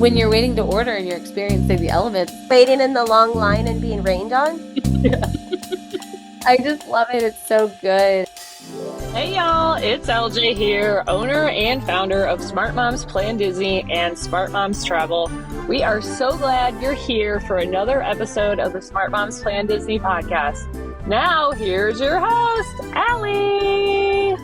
When you're waiting to order and you're experiencing the elements. Waiting in the long line and being rained on. Yeah. I just love it. It's so good. Hey y'all, it's LJ here, owner and founder of Smart Moms Plan Disney and Smart Moms Travel. We are so glad you're here for another episode of the Smart Moms Plan Disney podcast. Now, here's your host, Allie.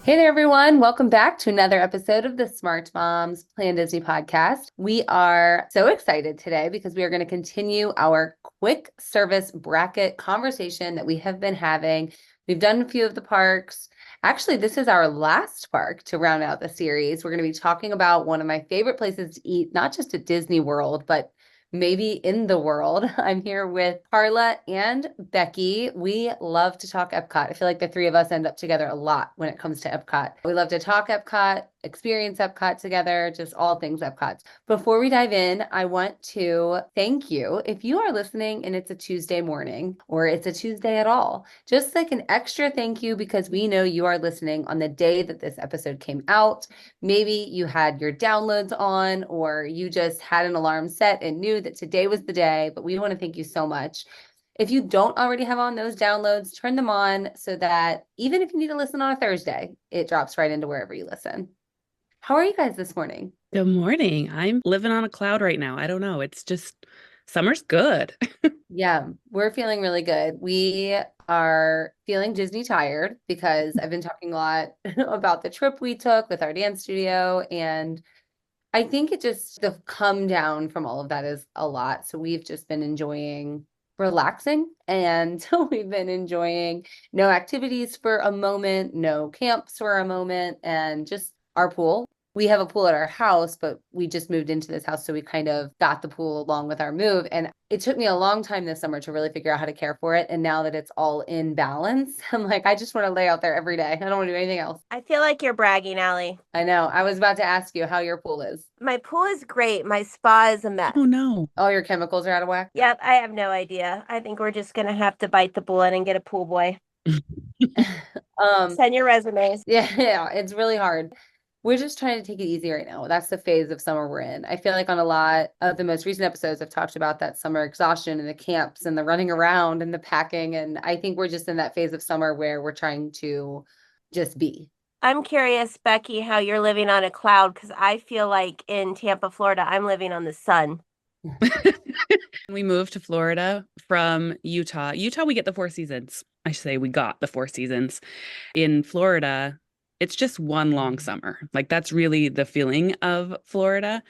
Hey there, everyone. Welcome back to another episode of the Smart Moms Plan Disney podcast. We are so excited today because we are going to continue our quick service bracket conversation that we have been having. We've done a few of the parks. Actually, this is our last park to round out the series. We're going to be talking about one of my favorite places to eat, not just at Disney World, but maybe in the world. I'm here with Karla and Becki. We love to talk EPCOT. I feel like the three of us end up together a lot when it comes to EPCOT. We love to talk EPCOT, experience EPCOT together, just all things EPCOT. Before we dive in, I want to thank you. If you are listening and it's a Tuesday morning or it's a Tuesday at all, just like an extra thank you because we know you are listening on the day that this episode came out. Maybe you had your downloads on or you just had an alarm set and knew that today was the day, but we want to thank you so much. If you don't already have on those downloads, turn them on so that even if you need to listen on a Thursday, it drops right into wherever you listen. How are you guys this morning? Good morning. I'm living on a cloud right now. I don't know. It's just summer's good. Yeah, we're feeling really good. We are feeling Disney tired because I've been talking a lot about the trip we took with our dance studio. And I think it just, the come down from all of that is a lot. So we've just been enjoying relaxing and we've been enjoying no activities for a moment, no camps for a moment, and just our pool. We have a pool at our house, but we just moved into this house. So we kind of got the pool along with our move. And it took me a long time this summer to really figure out how to care for it. And now that it's all in balance, I'm like, I just want to lay out there every day. I don't want to do anything else. I feel like you're bragging, Allie. I know. I was about to ask you how your pool is. My pool is great. My spa is a mess. Oh, no. All your chemicals are out of whack? Yep, I have no idea. I think we're just going to have to bite the bullet and get a pool boy. Send your resumes. Yeah, it's really hard. We're just trying to take it easy right now. That's the phase of summer we're in. I feel like on a lot of the most recent episodes, I've talked about that summer exhaustion and the camps and the running around and the packing. And I think we're just in that phase of summer where we're trying to just be. I'm curious, Becki, how you're living on a cloud, because I feel like in Tampa, Florida, I'm living on the sun. We moved to Florida from Utah. Utah, we get the 4 seasons. I should say we got the 4 seasons. In Florida, it's just one long summer. Like that's really the feeling of Florida.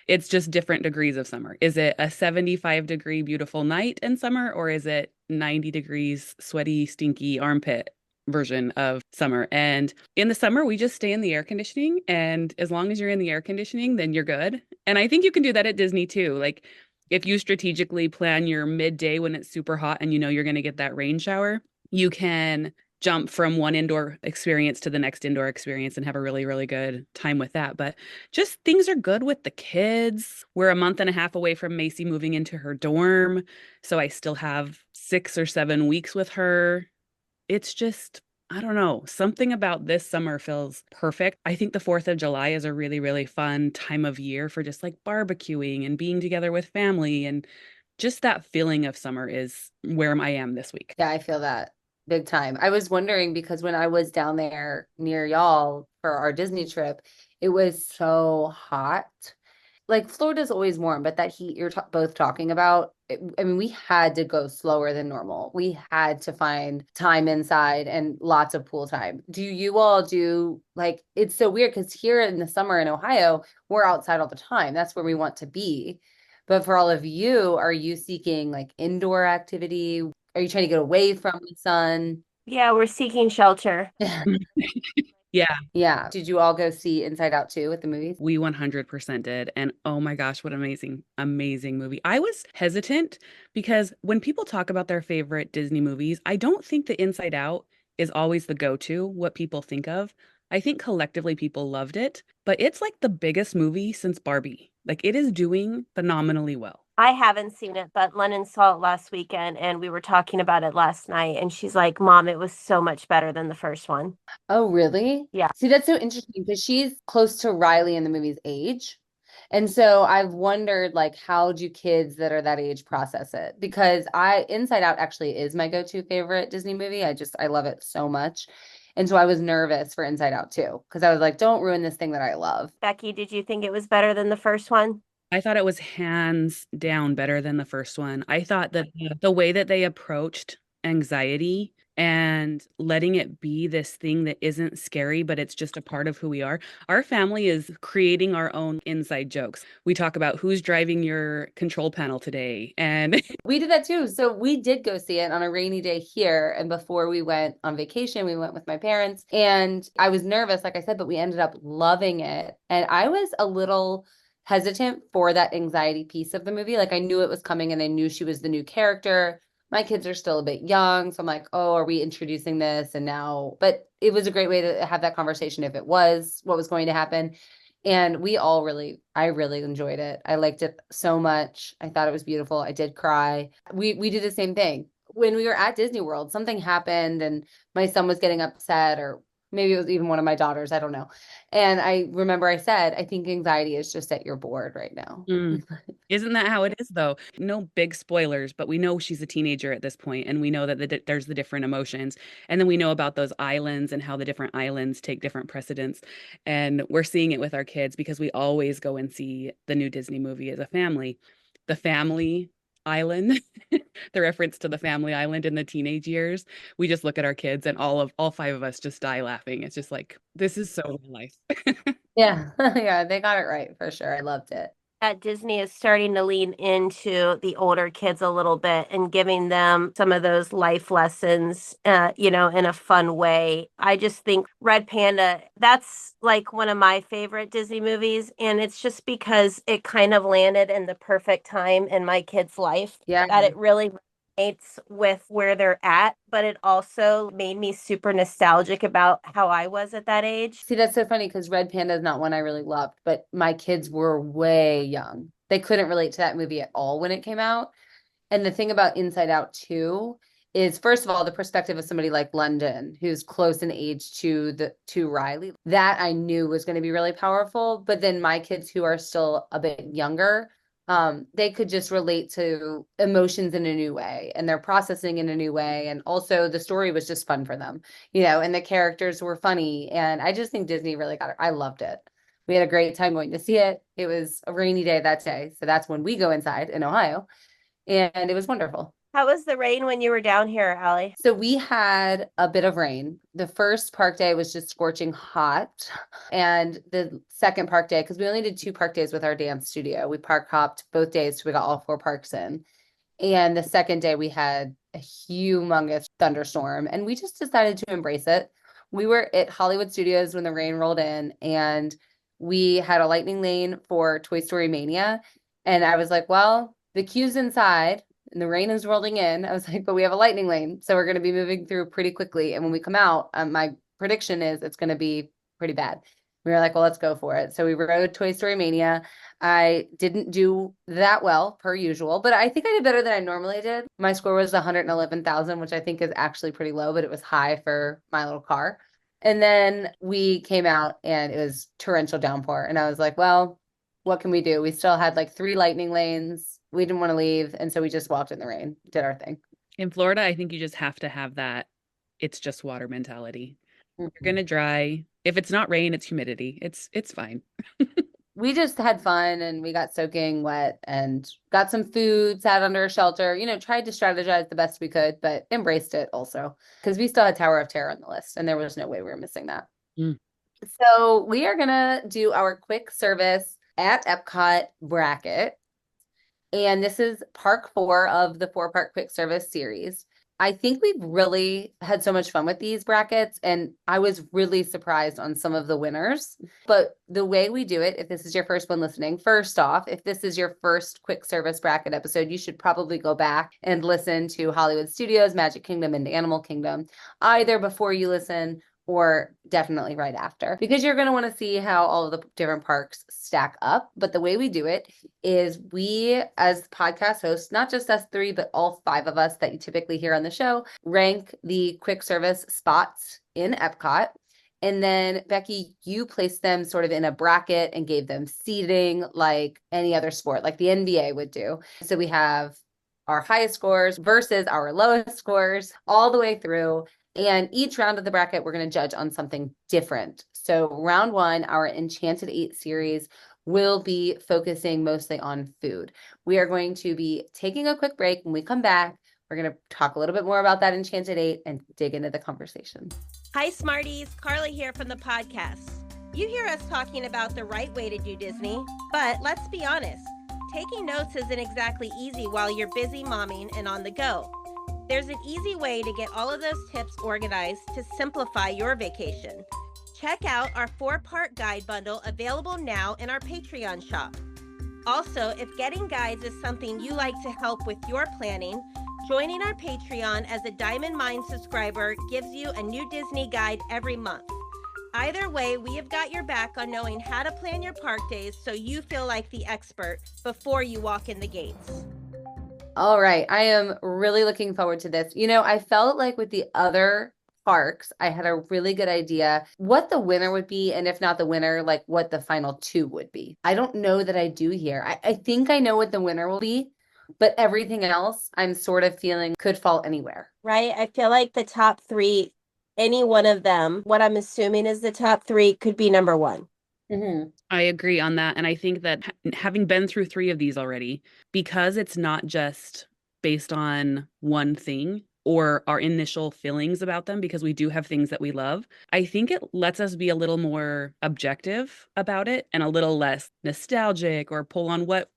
It's just different degrees of summer. Is it a 75-degree beautiful night in summer, or is it 90 degrees sweaty, stinky armpit version of summer? And in the summer, we just stay in the air conditioning. And as long as you're in the air conditioning, then you're good. And I think you can do that at Disney too. Like if you strategically plan your midday when it's super hot and you know you're going to get that rain shower, you can jump from one indoor experience to the next indoor experience and have a really, really good time with that. But just things are good with the kids. We're a month and a half away from Macy moving into her dorm. So I still have 6 or 7 weeks with her. It's just, I don't know, something about this summer feels perfect. I think the 4th of July is a really, really fun time of year for just like barbecuing and being together with family. And just that feeling of summer is where I am this week. Yeah, I feel that. Big time. I was wondering because when I was down there near y'all for our Disney trip, it was so hot. Like Florida's always warm, but that heat you're both talking about, I mean, we had to go slower than normal. We had to find time inside and lots of pool time. Do you all do like, it's so weird because here in the summer in Ohio, we're outside all the time. That's where we want to be. But for all of you, are you seeking like indoor activity? Are you trying to get away from the sun? Yeah, we're seeking shelter. Yeah. Yeah. Did you all go see Inside Out 2 at the movies? We 100% did. And oh my gosh, what amazing, amazing movie. I was hesitant because when people talk about their favorite Disney movies, I don't think the Inside Out is always the go-to, what people think of. I think collectively people loved it, but it's like the biggest movie since Barbie. Like it is doing phenomenally well. I haven't seen it, but Lennon saw it last weekend and we were talking about it last night. And she's like, Mom, it was so much better than the first one. Oh, really? Yeah. See, that's so interesting because she's close to Riley in the movie's age. And so I've wondered, like, how do kids that are that age process it? Because Inside Out actually is my go-to favorite Disney movie. I love it so much. And so I was nervous for Inside Out too, because I was like, don't ruin this thing that I love. Becki, did you think it was better than the first one? I thought it was hands down better than the first one. I thought that the way that they approached anxiety and letting it be this thing that isn't scary, but it's just a part of who we are. Our family is creating our own inside jokes. We talk about who's driving your control panel today. And we did that too. So we did go see it on a rainy day here. And before we went on vacation, we went with my parents. And I was nervous, like I said, but we ended up loving it. And I was a little hesitant for that anxiety piece of the movie. Like I knew it was coming and I knew she was the new character. My kids are still a bit young. So I'm like, oh, are we introducing this? And now, but it was a great way to have that conversation if it was what was going to happen. And I really enjoyed it. I liked it so much. I thought it was beautiful. I did cry. We did the same thing. When we were at Disney World, something happened and my son was getting upset, or maybe it was even one of my daughters. I don't know. And I remember I said, I think anxiety is just that you're bored right now. Isn't that how it is, though? No big spoilers, but we know she's a teenager at this point, and we know that there's the different emotions. And then we know about those islands and how the different islands take different precedents. And we're seeing it with our kids because we always go and see the new Disney movie as a family. The family island, the reference to the family island in the teenage years, we just look at our kids and all five of us just die laughing. It's just like, this is so real life. Yeah. Yeah, they got it right for sure. I loved it. That Disney is starting to lean into the older kids a little bit and giving them some of those life lessons, in a fun way. I just think Red Panda, that's like one of my favorite Disney movies. And it's just because it kind of landed in the perfect time in my kid's life. Yeah. That it really resonates with where they're at, but it also made me super nostalgic about how I was at that age. See, that's so funny because Red Panda is not one I really loved, but my kids were way young. They couldn't relate to that movie at all when it came out. And the thing about Inside Out too is, first of all, the perspective of somebody like London, who's close in age to Riley, that I knew was going to be really powerful. But then my kids who are still a bit younger, they could just relate to emotions in a new way, and they're processing in a new way. And also the story was just fun for them, and the characters were funny. And I just think Disney really got it. I loved it. We had a great time going to see it. It was a rainy day that day. So that's when we go inside in Ohio. And it was wonderful. How was the rain when you were down here, Allie? So we had a bit of rain. The first park day was just scorching hot. And the second park day, because we only did 2 park days with our dance studio, we park hopped both days. So we got all 4 parks in. And the second day we had a humongous thunderstorm and we just decided to embrace it. We were at Hollywood Studios when the rain rolled in, and we had a lightning lane for Toy Story Mania. And I was like, well, the queue's inside and the rain is rolling in. I was like, but we have a lightning lane, so we're going to be moving through pretty quickly. And when we come out, my prediction is it's going to be pretty bad. We were like, well, let's go for it. So we rode Toy Story Mania. I didn't do that well per usual, but I think I did better than I normally did. My score was 111,000, which I think is actually pretty low, but it was high for my little car. And then we came out and it was torrential downpour. And I was like, well, what can we do? We still had like 3 lightning lanes. We didn't want to leave. And so we just walked in the rain, did our thing. In Florida, I think you just have to have that it's just water mentality. You're going to dry. If it's not rain, it's humidity. It's fine. We just had fun and we got soaking wet and got some food, sat under a shelter, tried to strategize the best we could, but embraced it also because we still had Tower of Terror on the list and there was no way we were missing that. So we are going to do our quick service at EPCOT bracket. And this is park 4 of the 4-part quick service series. I think we've really had so much fun with these brackets, and I was really surprised on some of the winners. But the way we do it, if this is your first one listening, first off, if this is your first quick service bracket episode, you should probably go back and listen to Hollywood Studios, Magic Kingdom, and Animal Kingdom, either before you listen or definitely right after, because you're going to want to see how all of the different parks stack up. But the way we do it is we, as podcast hosts, not just us 3, but all 5 of us that you typically hear on the show, rank the quick service spots in EPCOT. And then Becki, you placed them sort of in a bracket and gave them seeding like any other sport, like the NBA would do. So we have our highest scores versus our lowest scores all the way through. And each round of the bracket, we're going to judge on something different. So round one, our Enchanted 8 series will be focusing mostly on food. We are going to be taking a quick break. When we come back, we're going to talk a little bit more about that Enchanted 8 and dig into the conversation. Hi, Smarties. Karla here from the podcast. You hear us talking about the right way to do Disney, but let's be honest, taking notes isn't exactly easy while you're busy momming and on the go. There's an easy way to get all of those tips organized to simplify your vacation. Check out our 4-part guide bundle available now in our Patreon shop. Also, if getting guides is something you like to help with your planning, joining our Patreon as a Diamond Mine subscriber gives you a new Disney guide every month. Either way, we have got your back on knowing how to plan your park days so you feel like the expert before you walk in the gates. All right. I am really looking forward to this. You know, I felt like with the other parks, I had a really good idea what the winner would be, and if not the winner, like what the final 2 would be. I don't know that I do here. I think I know what the winner will be, but everything else I'm sort of feeling could fall anywhere. Right? I feel like the top 3, any one of them, what I'm assuming is the top 3 could be number 1. Mm-hmm. I agree on that. And I think that having been through 3 of these already, because it's not just based on one thing or our initial feelings about them, because we do have things that we love, I think it lets us be a little more objective about it and a little less nostalgic or pull on what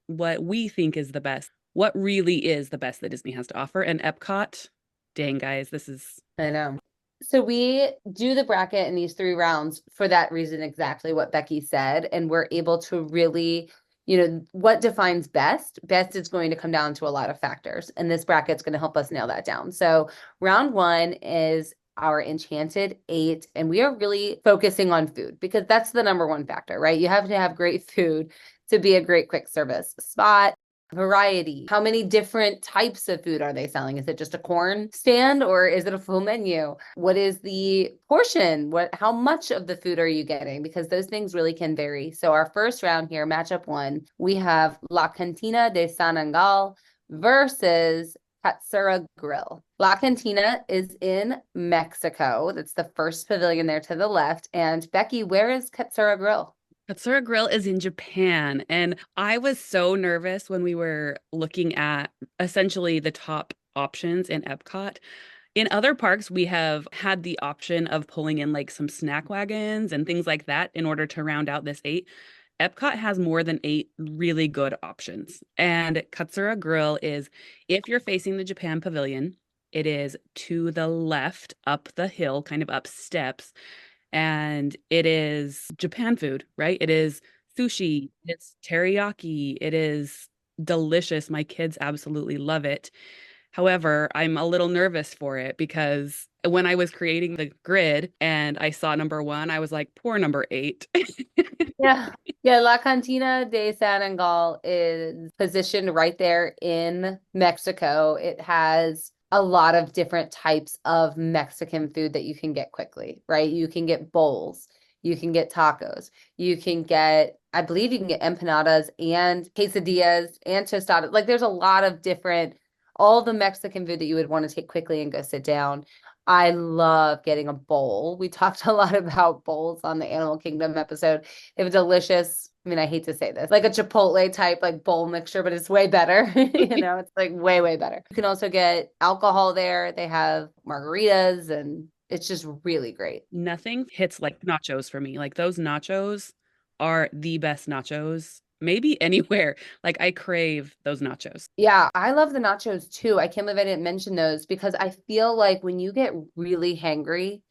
we think is the best, what really is the best that Disney has to offer. And Epcot, dang guys, this is... I know. So we do the bracket in these 3 rounds for that reason, exactly what Becki said. And we're able to really, you know, what defines best? Best is going to come down to a lot of factors. And this bracket's going to help us nail that down. So round 1 is our Enchanted 8. And we are really focusing on food because that's the number 1 factor, right? You have to have great food to be a great quick service spot. Variety. How many different types of food are they selling? Is it just a corn stand or is it a full menu? What is the portion? How much of the food are you getting? Because those things really can vary. So our first round here, matchup 1, we have La Cantina de San Angal versus Katsura Grill. La Cantina is in Mexico. That's the first pavilion there to the left. And Becki, where is Katsura Grill? Katsura Grill is in Japan. And I was so nervous when we were looking at essentially the top options in Epcot. In other parks, we have had the option of pulling in like some snack wagons and things like that in order to round out this 8. Epcot has more than 8 really good options. And Katsura Grill is, if you're facing the Japan Pavilion, it is to the left, up the hill, kind of up steps. And it is Japan food, right? It is sushi, it's teriyaki, it is delicious. My kids absolutely love it. However, I'm a little nervous for it because when I was creating the grid and I saw number 1, I was like, poor number 8. Yeah. Yeah. La Cantina de San Angal is positioned right there in Mexico. It has a lot of different types of Mexican food that you can get quickly, right? You can get bowls, you can get tacos, you can get, I believe you can get empanadas and quesadillas and tostadas. Like there's a lot of different, all the Mexican food that you would want to take quickly and go sit down. I love getting a bowl. We talked a lot about bowls on the Animal Kingdom episode. It was delicious. I mean, I hate to say this, like a Chipotle type, like bowl mixture, but it's way better. It's like way, way better. You can also get alcohol there. They have margaritas and it's just really great. Nothing hits like nachos for me. Like those nachos are the best nachos maybe anywhere. Like I crave those nachos. Yeah, I love the nachos too. I can't believe I didn't mention those because I feel like when you get really hangry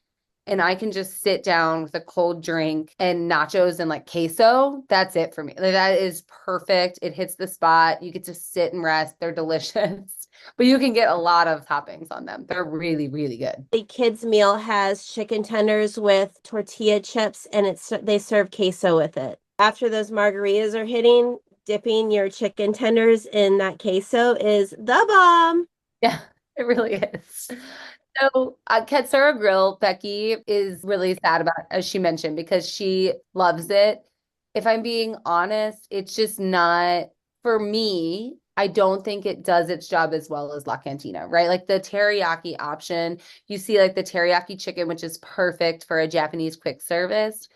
and I can just sit down with a cold drink and nachos and like queso, that's it for me. Like, that is perfect. It hits the spot. You get to sit and rest. They're delicious, but you can get a lot of toppings on them. They're really, really good. The kids' meal has chicken tenders with tortilla chips and they serve queso with it. After those margaritas are hitting, dipping your chicken tenders in that queso is the bomb. Yeah, it really is. So Katsura Grill, Becki is really sad about, as she mentioned, because she loves it. If I'm being honest, it's just not for me. I don't think it does its job as well as La Cantina, right? Like the teriyaki option, you see like the teriyaki chicken, which is perfect for a Japanese quick service,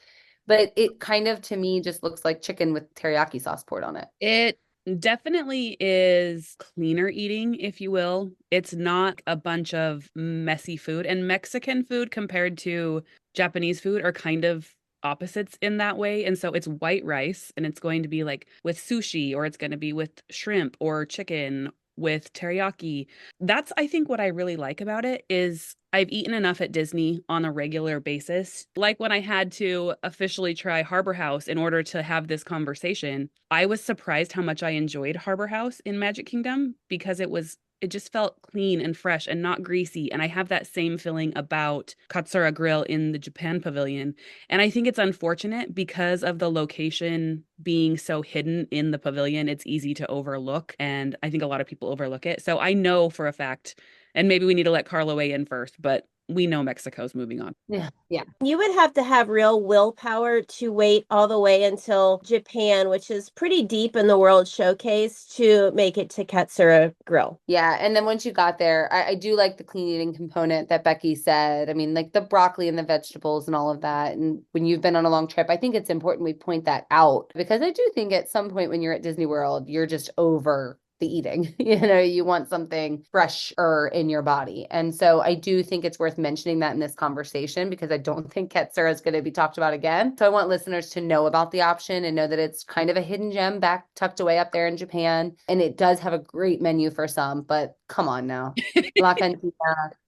but it kind of to me just looks like chicken with teriyaki sauce poured on it. It definitely is cleaner eating, if you will. It's not a bunch of messy food. And Mexican food compared to Japanese food are kind of opposites in that way. And so it's white rice and it's going to be like with sushi, or it's going to be with shrimp or chicken with teriyaki. That's, I think, what I really like about it is I've eaten enough at Disney on a regular basis. Like when I had to officially try Harbor House in order to have this conversation, I was surprised how much I enjoyed Harbor House in Magic Kingdom because it just felt clean and fresh and not greasy. And I have that same feeling about Katsura Grill in the Japan Pavilion. And I think it's unfortunate because of the location being so hidden in the pavilion, it's easy to overlook. And I think a lot of people overlook it. So I know for a fact, and maybe we need to let Karla weigh in first, but we know Mexico's moving on. Yeah. Yeah. You would have to have real willpower to wait all the way until Japan, which is pretty deep in the World Showcase, to make it to Katsura Grill. Yeah. And then once you got there, I do like the clean eating component that Becki said. I mean, like the broccoli and the vegetables and all of that. And when you've been on a long trip, I think it's important we point that out because I do think at some point when you're at Disney World, you're just over the eating. You want something fresher in your body. And so I do think it's worth mentioning that in this conversation because I don't think Katsura is going to be talked about again. So I want listeners to know about the option and know that it's kind of a hidden gem back tucked away up there in Japan. And it does have a great menu for some, but come on now. La Cantina,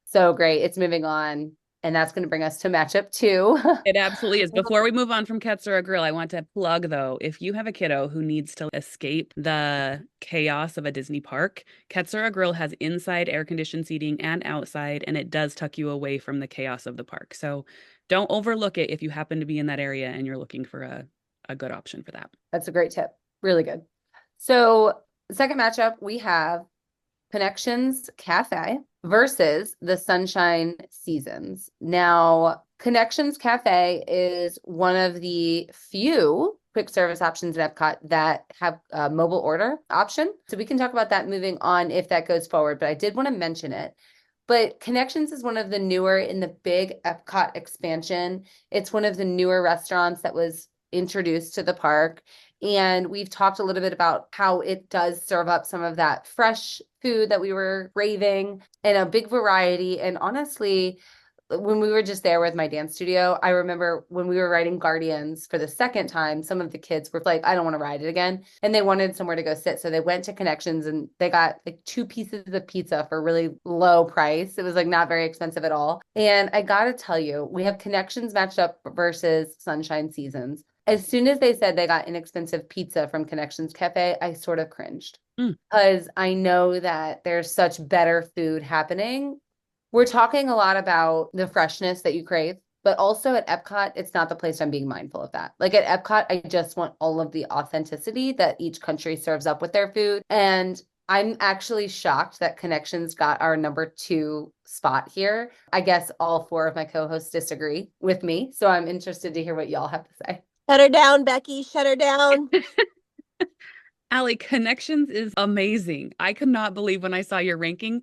so great. It's moving on. And that's going to bring us to matchup 2. It absolutely is. Before we move on from Katsura Grill, I want to plug though, if you have a kiddo who needs to escape the chaos of a Disney park, Katsura Grill has inside air conditioned seating and outside, and it does tuck you away from the chaos of the park. So don't overlook it if you happen to be in that area and you're looking for a good option for that. That's a great tip. Really good. So the second matchup, we have Connections Cafe versus the Sunshine Seasons. Now, Connections Cafe is one of the few quick service options at EPCOT that have a mobile order option. So we can talk about that moving on if that goes forward, but I did want to mention it. But Connections is one of the newer in the big EPCOT expansion. It's one of the newer restaurants that was introduced to the park. And we've talked a little bit about how it does serve up some of that fresh food that we were craving and a big variety. And honestly, when we were just there with my dance studio, I remember when we were riding Guardians for the second time, some of the kids were like, I don't want to ride it again. And they wanted somewhere to go sit. So they went to Connections and they got like 2 pieces of pizza for a really low price. It was like not very expensive at all. And I got to tell you, we have Connections matched up versus Sunshine Seasons. As soon as they said they got inexpensive pizza from Connections Cafe, I sort of cringed because I know that there's such better food happening. We're talking a lot about the freshness that you crave, but also at EPCOT, it's not the place I'm being mindful of that. Like at EPCOT, I just want all of the authenticity that each country serves up with their food. And I'm actually shocked that Connections got our number 2 spot here. I guess all 4 of my co-hosts disagree with me. So I'm interested to hear what y'all have to say. Shut her down, Becki. Shut her down. Allie, Connections is amazing. I could not believe when I saw your ranking.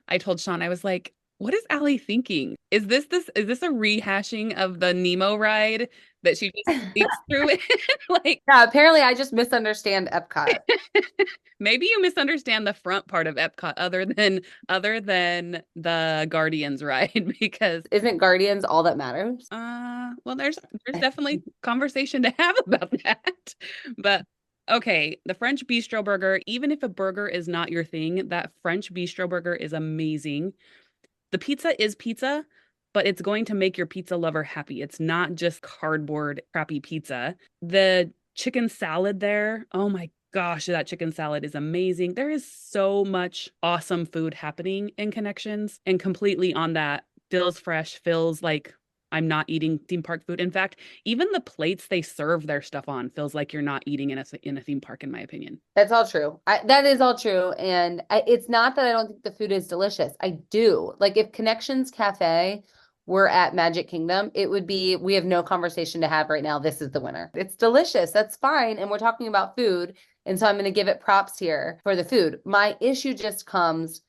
I told Sean, I was like, what is Allie thinking? Is this a rehashing of the Nemo ride that she just sleeps through it? Like, yeah, apparently I just misunderstand EPCOT. Maybe you misunderstand the front part of EPCOT other than the Guardians ride, because isn't Guardians all that matters? Well, there's definitely conversation to have about that. But okay, the French bistro burger, even if a burger is not your thing, that French bistro burger is amazing. The pizza is pizza, but it's going to make your pizza lover happy. It's not just cardboard crappy pizza. The chicken salad there, oh my gosh, that chicken salad is amazing. There is so much awesome food happening in Connections, and completely on that, feels fresh, feels like I'm not eating theme park food. In fact, even the plates they serve their stuff on feels like you're not eating in a theme park, in my opinion. That's all true. That is all true. And it's not that I don't think the food is delicious. I do. Like if Connections Cafe were at Magic Kingdom, it would be, we have no conversation to have right now. This is the winner. It's delicious. That's fine. And we're talking about food. And so I'm going to give it props here for the food. My issue just comes,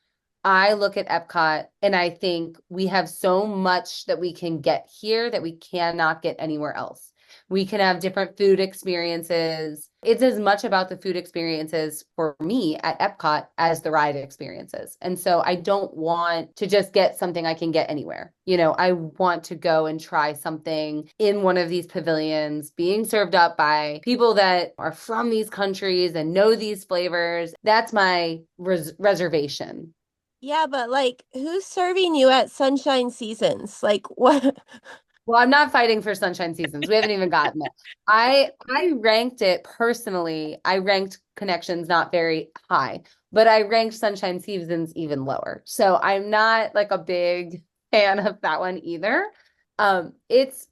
I look at Epcot and I think we have so much that we can get here that we cannot get anywhere else. We can have different food experiences. It's as much about the food experiences for me at Epcot as the ride experiences. And so I don't want to just get something I can get anywhere. You know, I want to go and try something in one of these pavilions being served up by people that are from these countries and know these flavors. That's my reservation. Yeah, but like, who's serving you at Sunshine Seasons? Like, what? Well, I'm not fighting for Sunshine Seasons. We haven't even gotten it. I ranked it personally. I ranked Connections not very high, but I ranked Sunshine Seasons even lower. So I'm not like a big fan of that one either. It's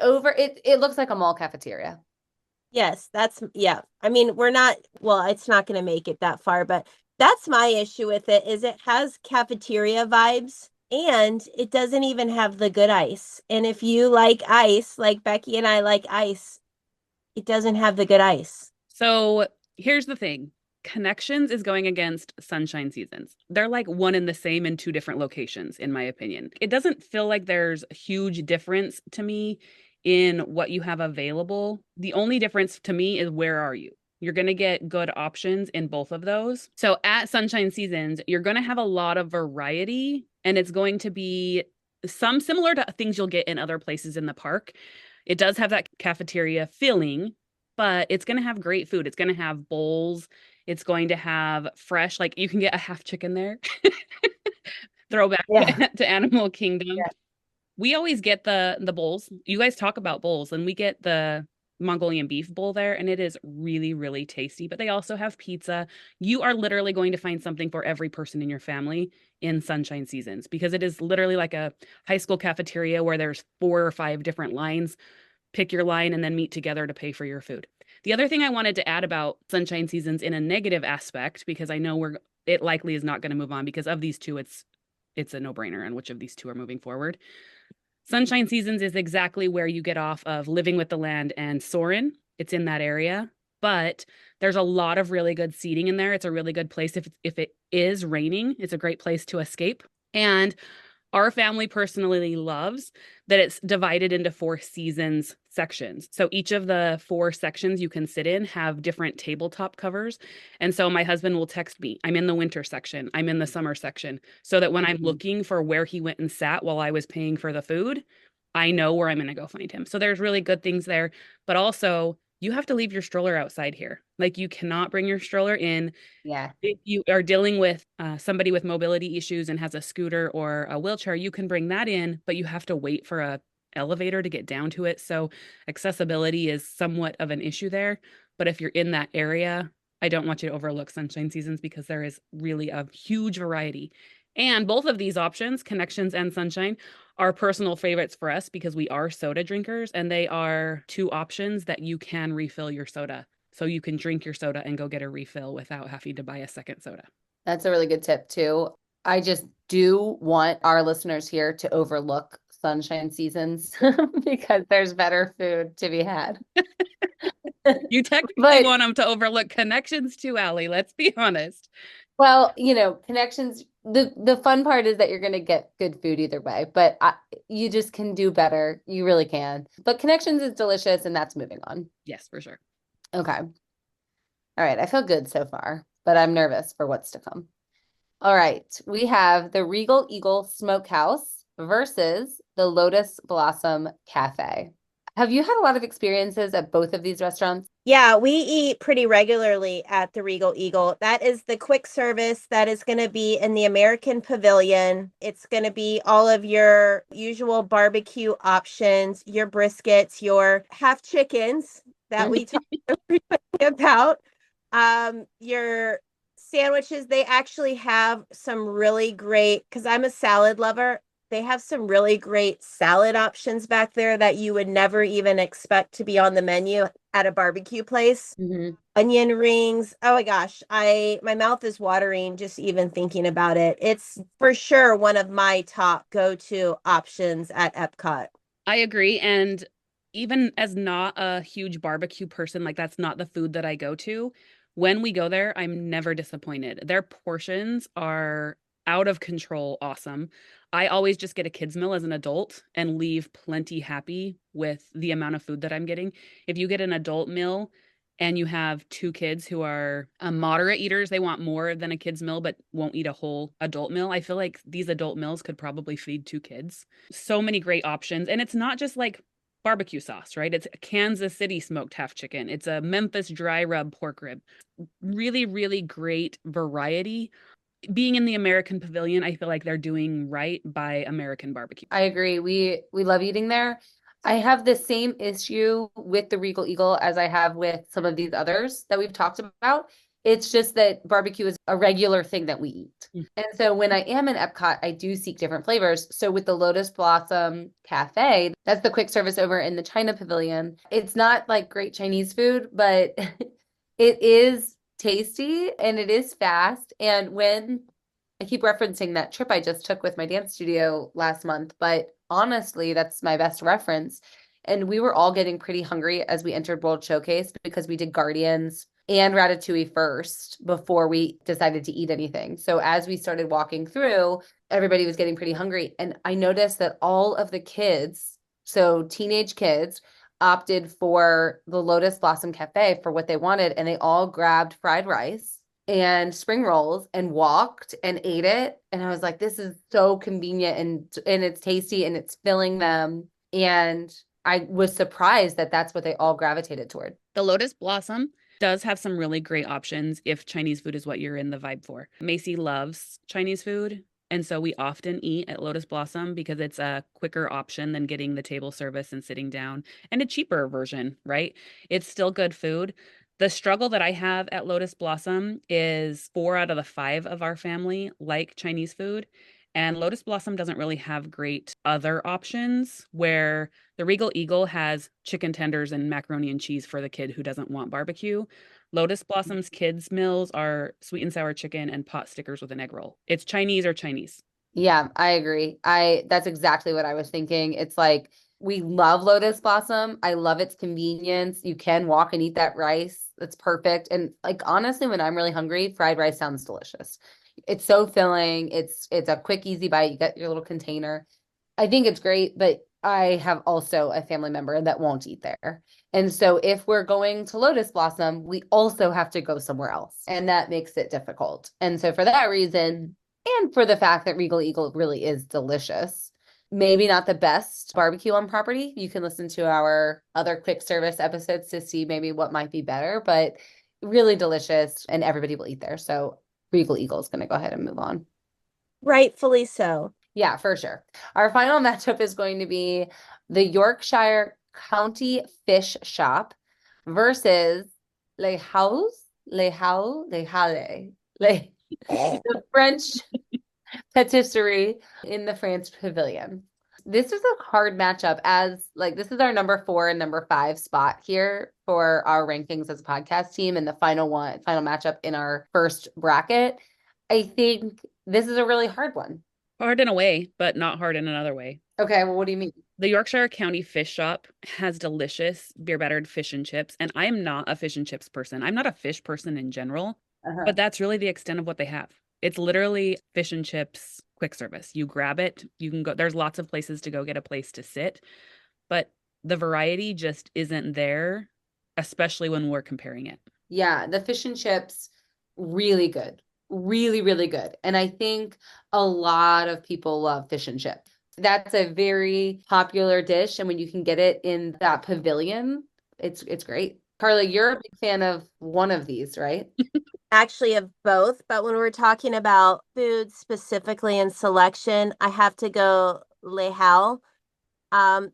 over. It looks like a mall cafeteria. Yes, yeah. I mean, it's not going to make it that far, but that's my issue with it is it has cafeteria vibes. And it doesn't even have the good ice. And if you like ice, like Becki and I like ice, it doesn't have the good ice. So here's the thing. Connections is going against Sunshine Seasons. They're like one and the same in two different locations, in my opinion. It doesn't feel like there's a huge difference to me in what you have available. The only difference to me is where are you? You're going to get good options in both of those. So at Sunshine Seasons, you're going to have a lot of variety, and it's going to be some similar to things you'll get in other places in the park. It does have that cafeteria feeling, but it's going to have great food. It's going to have bowls. It's going to have fresh, like you can get a half chicken there. Throwback to Animal Kingdom. Yeah. We always get the bowls. You guys talk about bowls, and we get the Mongolian beef bowl there, and it is really, really tasty. But they also have pizza. You are literally going to find something for every person in your family in Sunshine Seasons, because it is literally like a high school cafeteria where there's 4 or 5 different lines. Pick your line and then meet together to pay for your food. The other thing I wanted to add about Sunshine Seasons in a negative aspect, because I know it likely is not going to move on because of these two, it's a no-brainer on which of these two are moving forward. Sunshine Seasons is exactly where you get off of Living with the Land and Soarin'. It's in that area, but there's a lot of really good seating in there. It's a really good place. If it is raining, it's a great place to escape. And our family personally loves that it's divided into 4 seasons sections. So each of the 4 sections you can sit in have different tabletop covers. And so my husband will text me, I'm in the winter section, I'm in the summer section, so that when I'm looking for where he went and sat while I was paying for the food, I know where I'm going to go find him. So there's really good things there. But also, you have to leave your stroller outside here. Like, you cannot bring your stroller in. Yeah. If you are dealing with somebody with mobility issues and has a scooter or a wheelchair, you can bring that in, but you have to wait for a elevator to get down to it. So accessibility is somewhat of an issue there. But if you're in that area, I don't want you to overlook Sunshine Seasons, because there is really a huge variety. And both of these options, Connections and Sunshine, are personal favorites for us because we are soda drinkers, and they are 2 options that you can refill your soda. So you can drink your soda and go get a refill without having to buy a second soda. That's a really good tip too. I just do want our listeners here to overlook Sunshine Seasons because there's better food to be had. You technically want them to overlook Connections too, Allie. Let's be honest. Well, Connections, the fun part is that you're going to get good food either way, but you just can do better. You really can. But Connections is delicious, and that's moving on. Yes, for sure. Okay. All right. I feel good so far, but I'm nervous for what's to come. All right. We have the Regal Eagle Smokehouse versus the Lotus Blossom Cafe. Have you had a lot of experiences at both of these restaurants? Yeah, we eat pretty regularly at the Regal Eagle. That is the quick service that is going to be in the American Pavilion. It's going to be all of your usual barbecue options, your briskets, your half chickens that we talked about, your sandwiches. They actually have some really great, because I'm a salad lover. They have some really great salad options back there that you would never even expect to be on the menu at a barbecue place. Mm-hmm. Onion rings. Oh my gosh, my mouth is watering just even thinking about it. It's for sure one of my top go-to options at EPCOT. I agree. And even as not a huge barbecue person, like that's not the food that I go to. When we go there, I'm never disappointed. Their portions are out of control awesome. I always just get a kids meal as an adult and leave plenty happy with the amount of food that I'm getting. If you get an adult meal and you have two kids who are moderate eaters, they want more than a kid's meal but won't eat a whole adult meal. I feel like these adult meals could probably feed two kids. So many great options. And it's not just like barbecue sauce, right? It's a Kansas City smoked half chicken. It's a Memphis dry rub pork rib. Really, really great variety. Being in the American Pavilion, I feel like they're doing right by American barbecue. I agree. We love eating there. I have the same issue with the Regal Eagle as I have with some of these others that we've talked about. It's just that barbecue is a regular thing that we eat. Mm. And so when I am in Epcot, I do seek different flavors. So with the Lotus Blossom Cafe, that's the quick service over in the China Pavilion. It's not like great Chinese food, but it is tasty and it is fast. And when I keep referencing that trip I just took with my dance studio last month, but honestly, that's my best reference. And we were all getting pretty hungry as we entered World Showcase because we did Guardians and Ratatouille first before we decided to eat anything. So as we started walking through, everybody was getting pretty hungry. And I noticed that all of the kids, so teenage kids, opted for the Lotus Blossom Cafe for what they wanted. And they all grabbed fried rice and spring rolls and walked and ate it. And I was like, this is so convenient and it's tasty and it's filling them. And I was surprised that that's what they all gravitated toward. The Lotus Blossom does have some really great options if Chinese food is what you're in the vibe for. Macy loves Chinese food. And so we often eat at Lotus Blossom because it's a quicker option than getting the table service and sitting down, and a cheaper version, right? It's still good food. The struggle that I have at Lotus Blossom is 4 out of the 5 of our family like Chinese food. And Lotus Blossom doesn't really have great other options, where the Regal Eagle has chicken tenders and macaroni and cheese for the kid who doesn't want barbecue. Lotus Blossom's kids' meals are sweet and sour chicken and pot stickers with an egg roll. It's Chinese or Chinese. Yeah, I agree. That's exactly what I was thinking. It's like we love Lotus Blossom. I love its convenience. You can walk and eat that rice. That's perfect. And like honestly, when I'm really hungry, fried rice sounds delicious. It's so filling. It's a quick, easy bite. You get your little container. I think it's great, but I have also a family member that won't eat there. And so if we're going to Lotus Blossom, we also have to go somewhere else. And that makes it difficult. And so for that reason, and for the fact that Regal Eagle really is delicious, maybe not the best barbecue on property. You can listen to our other quick service episodes to see maybe what might be better, but really delicious and everybody will eat there. So Regal Eagle is going to go ahead and move on. Rightfully so. Yeah, for sure. Our final matchup is going to be the Yorkshire County Fish Shop versus Le House, Le Hau, Le Halle, Le, the French patisserie in the France Pavilion. This is a hard matchup as like this is our number 4 and number 5 spot here for our rankings as a podcast team and the final matchup in our first bracket. I think this is a really hard one. Hard in a way, but not hard in another way. Okay, well, what do you mean? The Yorkshire County Fish Shop has delicious beer battered fish and chips, and I am not a fish and chips person. I'm not a fish person in general, but that's really the extent of what they have. It's literally fish and chips quick service. You grab it, you can go, there's lots of places to go get a place to sit, but the variety just isn't there, especially when we're comparing it. Yeah, the fish and chips, really good. Really, really good. And I think a lot of people love fish and chips. That's a very popular dish. And when you can get it in that pavilion, it's great. Karla, you're a big fan of one of these, right? Actually, of both. But when we're talking about food specifically and selection, I have to go Le Hal.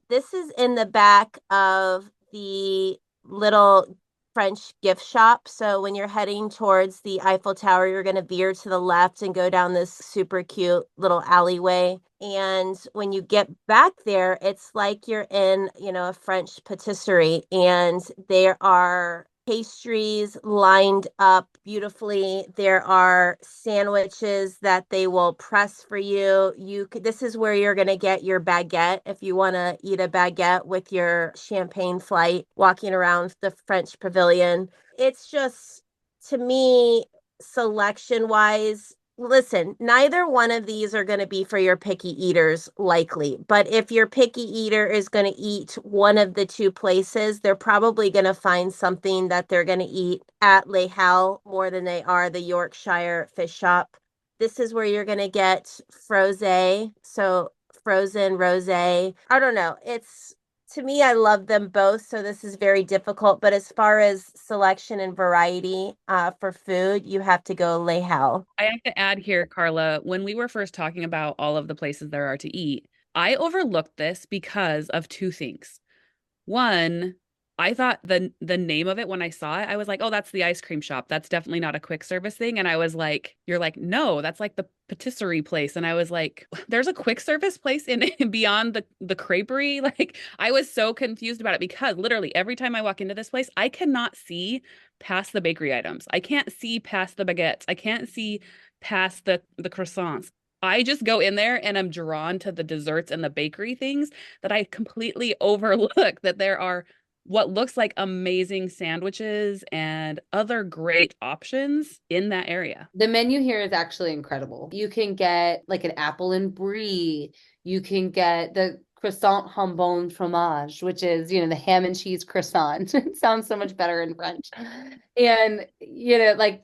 This is in the back of the little French gift shop. So when you're heading towards the Eiffel Tower, you're going to veer to the left and go down this super cute little alleyway. And when you get back there, it's like you're in, a French patisserie, and there are pastries lined up beautifully. There are sandwiches that they will press for you. This is where you're going to get your baguette if you want to eat a baguette with your champagne flight walking around the French pavilion. It's just, to me, selection wise, listen, neither one of these are going to be for your picky eaters, likely. But if your picky eater is going to eat one of the two places, they're probably going to find something that they're going to eat at Les Halles more than they are the Yorkshire fish shop. This is where you're going to get frosé, so frozen rosé. I don't know. To me, I love them both, so this is very difficult. But as far as selection and variety for food, you have to go Les Halles. I have to add here, Karla, when we were first talking about all of the places there are to eat, I overlooked this because of two things. One, I thought the name of it when I saw it, I was like, oh, that's the ice cream shop. That's definitely not a quick service thing. And I was like, you're like, no, that's like the patisserie place. And I was like, there's a quick service place in beyond the creperie. Like, I was so confused about it because literally every time I walk into this place, I cannot see past the bakery items. I can't see past the baguettes. I can't see past the croissants. I just go in there and I'm drawn to the desserts and the bakery things that I completely overlook, that there are what looks like amazing sandwiches and other great options in that area. The menu here is actually incredible. You can get like an apple and brie. You can get the croissant jambon fromage, which is, the ham and cheese croissant. It sounds so much better in French. And, like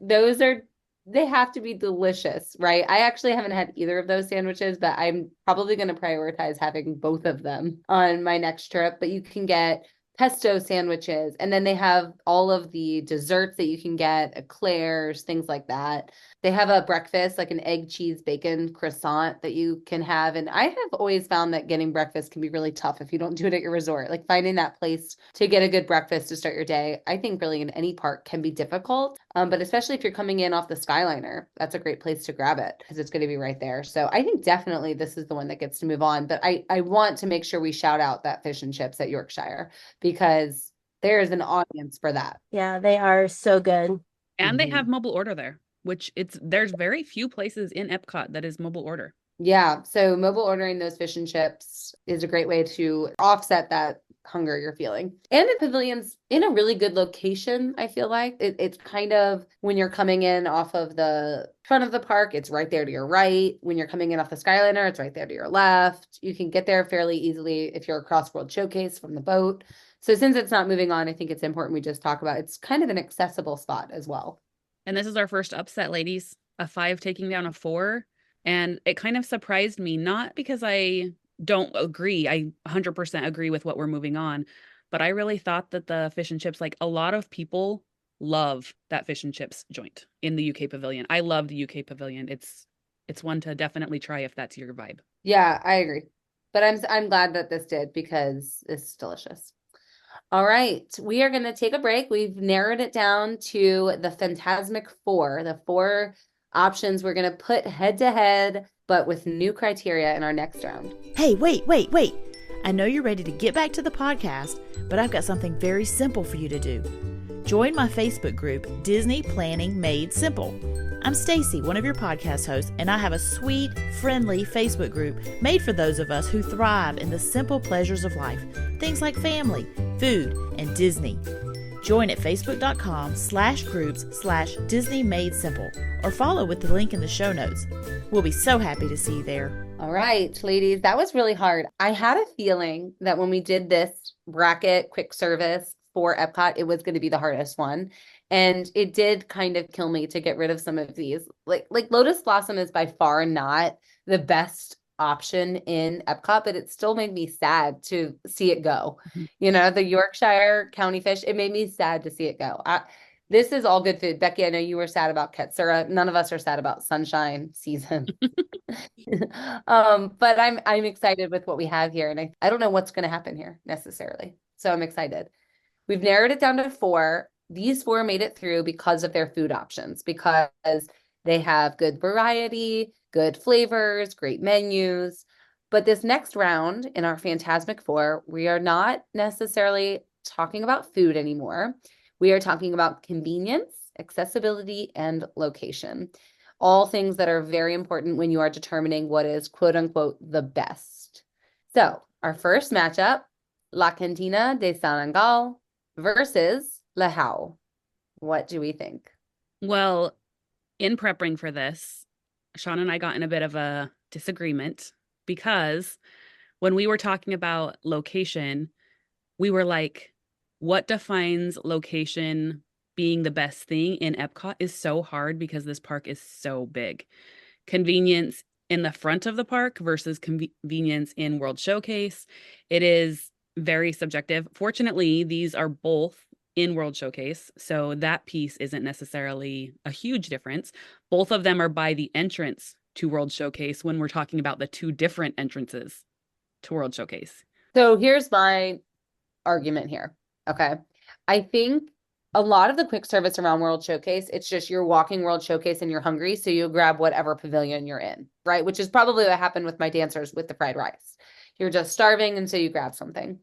they have to be delicious, right? I actually haven't had either of those sandwiches, but I'm probably going to prioritize having both of them on my next trip. But you can get pesto sandwiches, and then they have all of the desserts that you can get, eclairs, things like that. They have a breakfast, like an egg, cheese, bacon croissant that you can have. And I have always found that getting breakfast can be really tough if you don't do it at your resort. Like finding that place to get a good breakfast to start your day, I think really in any park can be difficult. But especially if you're coming in off the Skyliner, that's a great place to grab it because it's going to be right there. So I think definitely this is the one that gets to move on. But I want to make sure we shout out that fish and chips at Yorkshire because there's an audience for that. Yeah, they are so good. And they have mobile order there, which there's very few places in EPCOT that is mobile order. Yeah. So mobile ordering those fish and chips is a great way to offset that hunger you're feeling. And the pavilion's in a really good location, I feel like. It's kind of when you're coming in off of the front of the park, it's right there to your right. When you're coming in off the Skyliner, it's right there to your left. You can get there fairly easily if you're across World Showcase from the boat. So since it's not moving on, I think it's important we just talk about it's kind of an accessible spot as well. And this is our first upset, ladies. A 5 taking down a 4. And it kind of surprised me, not because I don't agree. I 100% agree with what we're moving on. But I really thought that the fish and chips, like a lot of people love that fish and chips joint in the UK pavilion. I love the UK pavilion. It's one to definitely try if that's your vibe. Yeah, I agree. But I'm glad that this did because it's delicious. All right, we are going to take a break. We've narrowed it down to the Phantasmic 4, the 4 options we're going to put head to head, but with new criteria in our next round. Hey, wait. I know you're ready to get back to the podcast, but I've got something very simple for you to do. Join my Facebook group, Disney Planning Made Simple. I'm Stacy, one of your podcast hosts, and I have a sweet, friendly Facebook group made for those of us who thrive in the simple pleasures of life, things like family, food, and Disney. Join at facebook.com/groups/Disney Made Simple or follow with the link in the show notes. We'll be so happy to see you there. All right, ladies, that was really hard. I had a feeling that when we did this bracket quick service for EPCOT, it was going to be the hardest one. And it did kind of kill me to get rid of some of these. Like Lotus Blossom is by far not the best option in EPCOT, but it still made me sad to see it go. The Yorkshire County Fish, it made me sad to see it go. This is all good food. Becki, I know you were sad about Katsura. None of us are sad about Sunshine Season. But I'm excited with what we have here. And I don't know what's going to happen here necessarily. So I'm excited. We've narrowed it down to 4. These 4 made it through because of their food options, because they have good variety, good flavors, great menus. But this next round in our Phantasmic Four, we are not necessarily talking about food anymore. We are talking about convenience, accessibility, and location. All things that are very important when you are determining what is quote unquote the best. So our first matchup, La Cantina de San Angal versus Le How. What do we think? Well, in prepping for this, Sean and I got in a bit of a disagreement because when we were talking about location, we were like, what defines location being the best thing in Epcot is so hard because this park is so big. Convenience in the front of the park versus convenience in World Showcase, it is very subjective. Fortunately, these are both in World Showcase, so that piece isn't necessarily a huge difference. Both of them are by the entrance to World Showcase when we're talking about the two different entrances to World Showcase. So here's my argument here. Okay. I think a lot of the quick service around World Showcase, it's just you're walking World Showcase and you're hungry, so you grab whatever pavilion you're in, right? Which is probably what happened with my dancers with the fried rice. You're just starving, and so you grab something.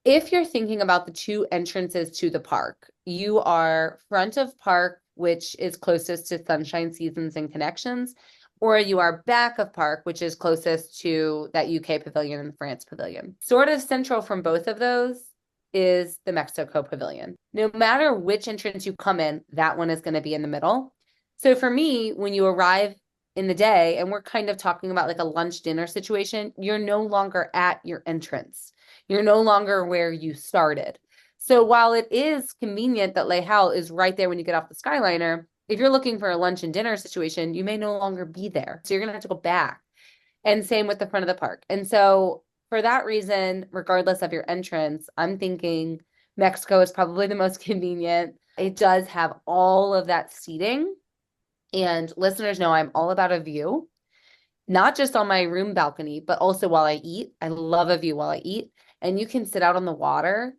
If you're thinking about the two entrances to the park, you are front of park, which is closest to Sunshine Seasons and Connections, or you are back of park, which is closest to that UK pavilion and France pavilion. Sort of central from both of those is the Mexico pavilion. No matter which entrance you come in, that one is going to be in the middle. So for me, when you arrive in the day, and we're kind of talking about like a lunch dinner situation, you're no longer at your entrance. You're no longer where you started. So while it is convenient that Les Halles is right there when you get off the Skyliner, if you're looking for a lunch and dinner situation, you may no longer be there. So you're going to have to go back. And same with the front of the park. And so for that reason, regardless of your entrance, I'm thinking Mexico is probably the most convenient. It does have all of that seating. And listeners know I'm all about a view, not just on my room balcony, but also while I eat. I love a view while I eat. And you can sit out on the water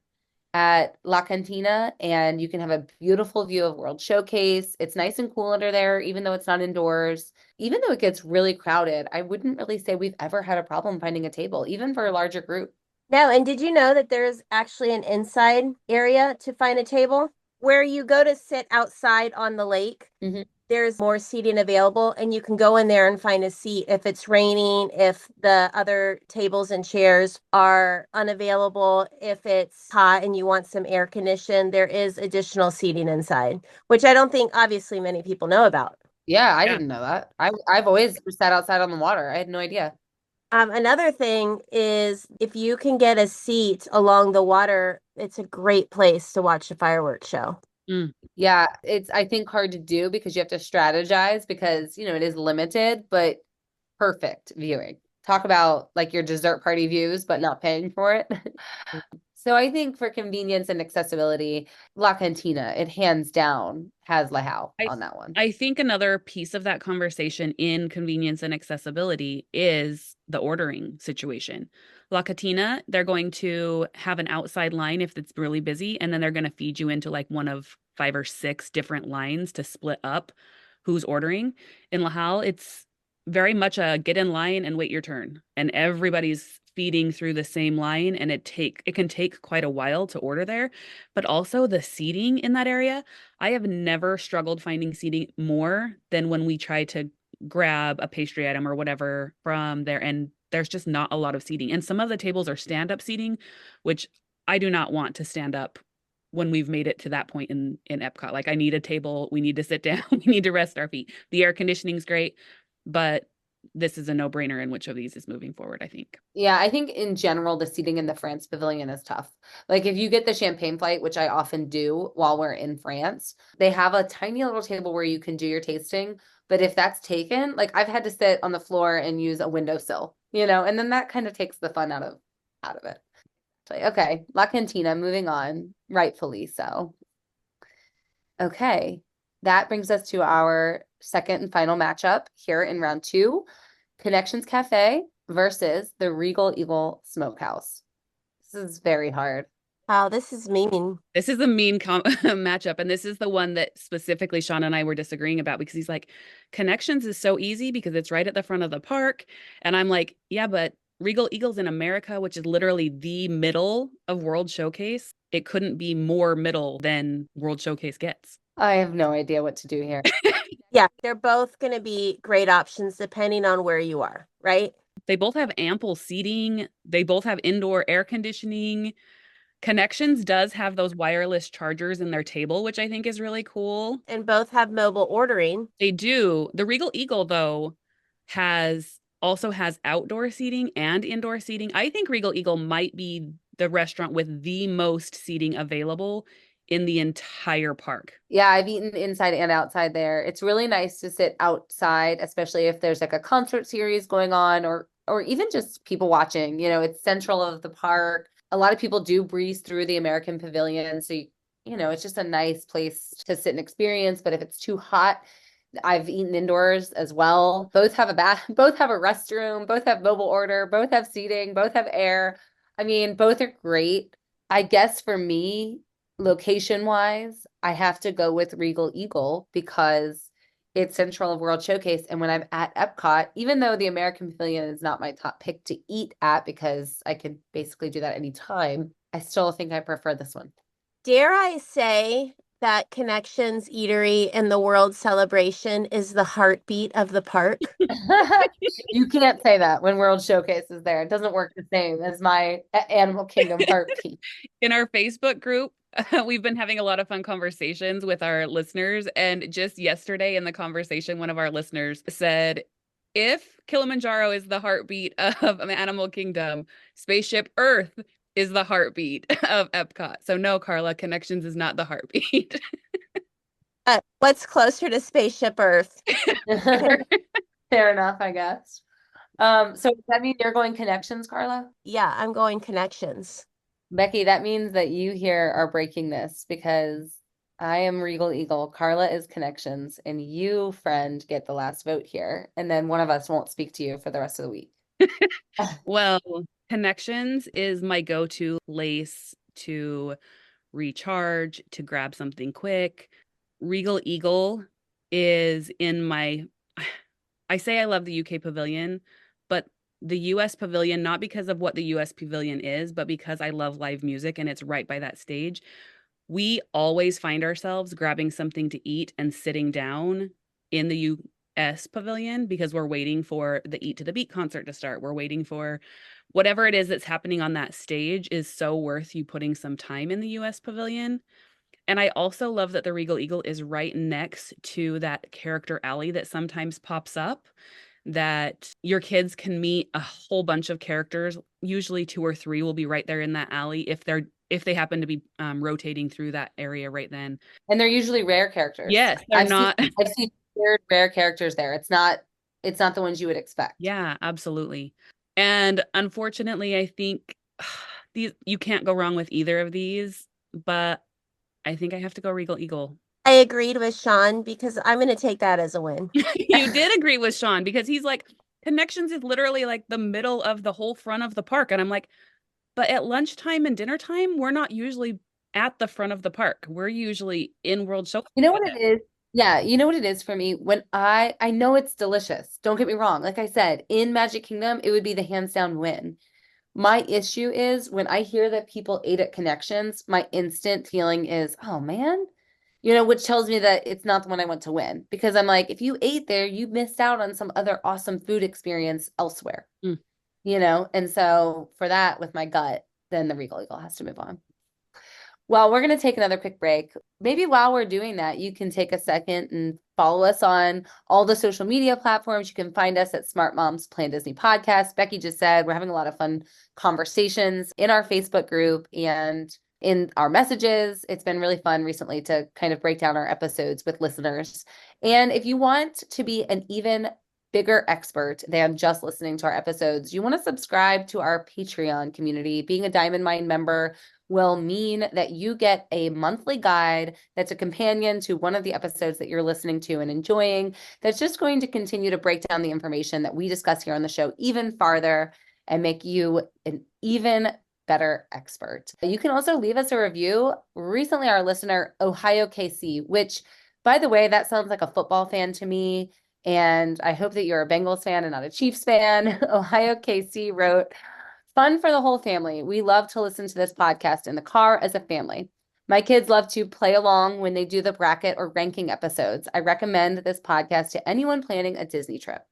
at La Cantina and you can have a beautiful view of World Showcase. It's nice and cool under there, even though it's not indoors. Even though it gets really crowded, I wouldn't really say we've ever had a problem finding a table, even for a larger group. No, and did you know that there's actually an inside area to find a table where you go to sit outside on the lake? Mm-hmm. There's more seating available and you can go in there and find a seat if it's raining, if the other tables and chairs are unavailable, if it's hot and you want some air conditioning, there is additional seating inside, which I don't think obviously many people know about. Yeah, I didn't know that. I've always sat outside on the water. I had no idea. Another thing is if you can get a seat along the water, it's a great place to watch the fireworks show. Mm. Yeah, it's, I think, hard to do because you have to strategize because, it is limited, but perfect viewing. Talk about like your dessert party views, but not paying for it. So I think for convenience and accessibility, La Cantina, it hands down has La How on that one. I think another piece of that conversation in convenience and accessibility is the ordering situation. La Cantina, they're going to have an outside line if it's really busy, and then they're going to feed you into like one of 5 or 6 different lines to split up who's ordering. In La Halle, it's very much a get in line and wait your turn, and everybody's feeding through the same line, and it can take quite a while to order there. But also the seating in that area, I have never struggled finding seating more than when we try to grab a pastry item or whatever from there, and there's just not a lot of seating. And some of the tables are stand-up seating, which I do not want to stand up when we've made it to that point in Epcot. Like, I need a table, we need to sit down, we need to rest our feet. The air conditioning's great, but this is a no-brainer in which of these is moving forward, I think. Yeah, I think in general, the seating in the France pavilion is tough. Like if you get the champagne flight, which I often do while we're in France, they have a tiny little table where you can do your tasting. But if that's taken, like I've had to sit on the floor and use a windowsill, and then that kind of takes the fun out of it. So, okay, La Cantina, moving on, rightfully so. Okay, that brings us to our second and final matchup here in round 2, Connections Cafe versus the Regal Eagle Smokehouse. This is very hard. Wow, this is mean. This is a mean matchup, and this is the one that specifically Sean and I were disagreeing about because he's like, Connections is so easy because it's right at the front of the park, and I'm like, yeah, but Regal Eagles in America, which is literally the middle of World Showcase. It couldn't be more middle than World Showcase gets. I have no idea what to do here. Yeah, they're both going to be great options depending on where you are, right? They both have ample seating. They both have indoor air conditioning. Connections does have those wireless chargers in their table, which I think is really cool. And both have mobile ordering. They do. The Regal Eagle, though, also has outdoor seating and indoor seating. I think Regal Eagle might be the restaurant with the most seating available in the entire park. Yeah, I've eaten inside and outside there. It's really nice to sit outside, especially if there's like a concert series going on or even just people watching. You know, it's central of the park. A lot of people do breeze through the American Pavilion, so it's just a nice place to sit and experience. But if it's too hot, I've eaten indoors as well. Both have a bath, both have a restroom, both have mobile order, both have seating, both have air. I mean, both are great. I guess for me, location wise, I have to go with Regal Eagle because it's central of World Showcase. And when I'm at EPCOT, even though the American Pavilion is not my top pick to eat at because I could basically do that anytime, I still think I prefer this one. Dare I say that Connections Eatery and the World Celebration is the heartbeat of the park? You can't say that when World Showcase is there. It doesn't work the same as my Animal Kingdom heartbeat. In our Facebook group, we've been having a lot of fun conversations with our listeners. And just yesterday in the conversation, one of our listeners said, if Kilimanjaro is the heartbeat of Animal Kingdom, Spaceship Earth is the heartbeat of EPCOT. So no, Karla, Connections is not the heartbeat. What's closer to Spaceship Earth? Fair enough, I guess. So does that mean you're going Connections, Karla? Yeah, I'm going Connections. Becki, that means that you here are breaking this because I am Regal Eagle, Karla is Connections, and you, friend, get the last vote here. And then one of us won't speak to you for the rest of the week. Well, Connections is my go-to place to recharge, to grab something quick. Regal Eagle is I say I love the UK Pavilion, but the US Pavilion, not because of what the US Pavilion is, but because I love live music and it's right by that stage. We always find ourselves grabbing something to eat and sitting down in the US Pavilion because we're waiting for the Eat to the Beat concert to start. We're waiting for whatever it is that's happening on that stage is so worth you putting some time in the US Pavilion. And I also love that the Regal Eagle is right next to that character alley that sometimes pops up, that your kids can meet a whole bunch of characters. Usually 2 or 3 will be right there in that alley if they happen to be rotating through that area right then. And they're usually rare characters. Yes, they're not. I've seen weird rare characters there. It's not the ones you would expect. Yeah, absolutely. And unfortunately, I think you can't go wrong with either of these, but I think I have to go Regal Eagle. I agreed with Sean because I'm going to take that as a win. You did agree with Sean because he's like, Connections is literally like the middle of the whole front of the park. And I'm like, but at lunchtime and dinner time, we're not usually at the front of the park. We're usually in World Showcase. You know what it is? Yeah, you know what it is for me? When I know it's delicious. Don't get me wrong. Like I said, in Magic Kingdom, it would be the hands down win. My issue is when I hear that people ate at Connections, my instant feeling is, oh man, which tells me that it's not the one I want to win. Because I'm like, if you ate there, you missed out on some other awesome food experience elsewhere. Mm. And so for that, with my gut, then the Regal Eagle has to move on. Well, we're going to take another quick break. Maybe while we're doing that, you can take a second and follow us on all the social media platforms. You can find us at Smart Moms Plan Disney Podcast. Becki just said we're having a lot of fun conversations in our Facebook group and in our messages. It's been really fun recently to kind of break down our episodes with listeners. And if you want to be an even bigger expert than just listening to our episodes, you want to subscribe to our Patreon community. Being a Diamond Mine member will mean that you get a monthly guide that's a companion to one of the episodes that you're listening to and enjoying, that's just going to continue to break down the information that we discuss here on the show even farther and make you an even better expert. You can also leave us a review. Recently, our listener, Ohio KC, which, by the way, that sounds like a football fan to me. And I hope that you're a Bengals fan and not a Chiefs fan. Ohio Casey wrote, fun for the whole family. We love to listen to this podcast in the car as a family. My kids love to play along when they do the bracket or ranking episodes. I recommend this podcast to anyone planning a Disney trip.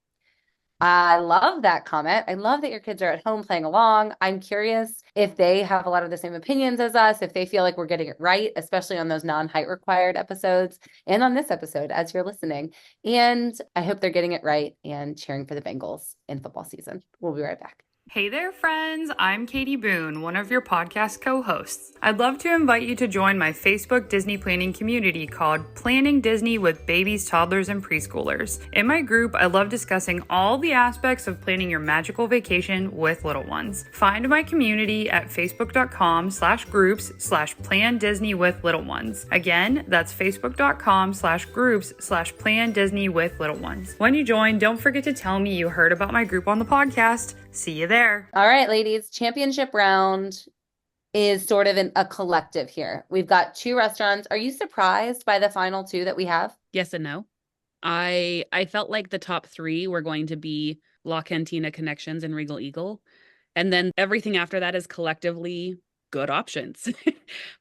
I love that comment. I love that your kids are at home playing along. I'm curious if they have a lot of the same opinions as us, if they feel like we're getting it right, especially on those non-height required episodes and on this episode as you're listening. And I hope they're getting it right and cheering for the Bengals in football season. We'll be right back. Hey there, friends. I'm Katie Boone, one of your podcast co-hosts. I'd love to invite you to join my Facebook Disney planning community called Planning Disney with Babies, Toddlers, and Preschoolers. In my group, I love discussing all the aspects of planning your magical vacation with little ones. Find my community at facebook.com/groups/Plan Disney with Little Ones. Again, that's facebook.com/groups/Plan Disney with Little Ones. When you join, don't forget to tell me you heard about my group on the podcast. See you there. All right, ladies, championship round is sort of a collective here. We've got 2 restaurants. Are you surprised by the final 2 that we have? Yes and no. I felt like the top 3 were going to be La Cantina Connections and Regal Eagle. And then everything after that is collectively good options.